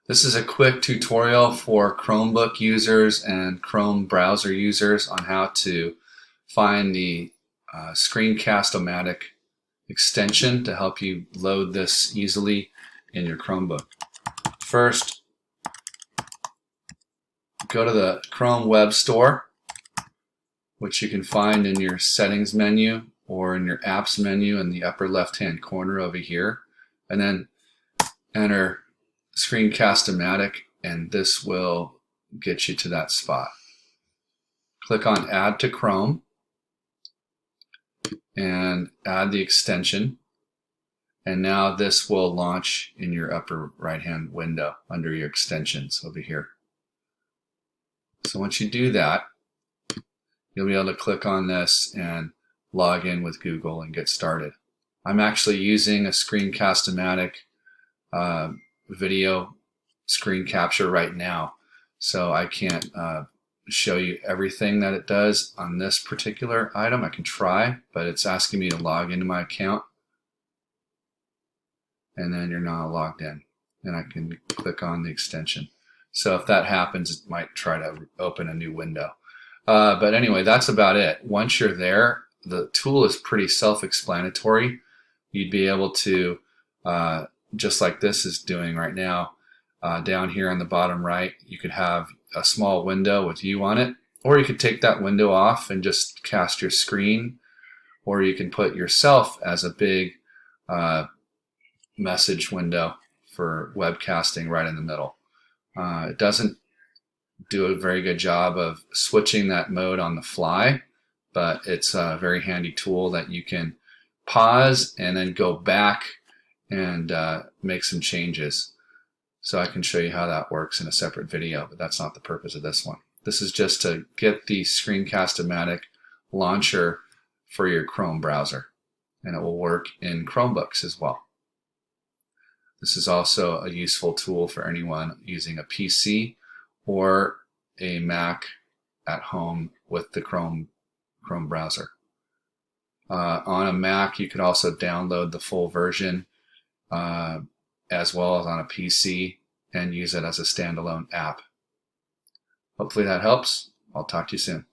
This is a quick tutorial for Chromebook users and Chrome browser users on how to find the Screencast-O-Matic extension to help you load this easily in your Chromebook. First, go to the Chrome Web Store, which you can find in your settings menu or in your apps menu in the upper left-hand corner over here, and then enter Screencast-O-Matic, and this will get you to that spot. Click on Add to Chrome and add the extension, and now this will launch in your upper right hand window under your extensions over here. So once you do that, you'll be able to click on this and log in with Google and get started. I'm actually using a Screencast-O-Matic video screen capture right now, so I can't show you everything that it does on this particular item. I can try, but it's asking me to log into my account, and then you're not logged in, and I can click on the extension. So if that happens, it might try to open a new window. But anyway, that's about it. Once you're there, the tool is pretty self-explanatory. You'd be able to just like this is doing right now, down here on the bottom right, you could have a small window with you on it, or you could take that window off and just cast your screen, or you can put yourself as a big message window for webcasting right in the middle. It doesn't do a very good job of switching that mode on the fly, but it's a very handy tool that you can pause and then go back and make some changes. So I can show you how that works in a separate video, but that's not the purpose of this one. This is just to get the Screencast-O-Matic launcher for your Chrome browser, and it will work in Chromebooks as well. This is also a useful tool for anyone using a PC or a Mac at home with the Chrome browser. On a Mac, you could also download the full version as well as on a PC and use it as a standalone app. Hopefully that helps. I'll talk to you soon.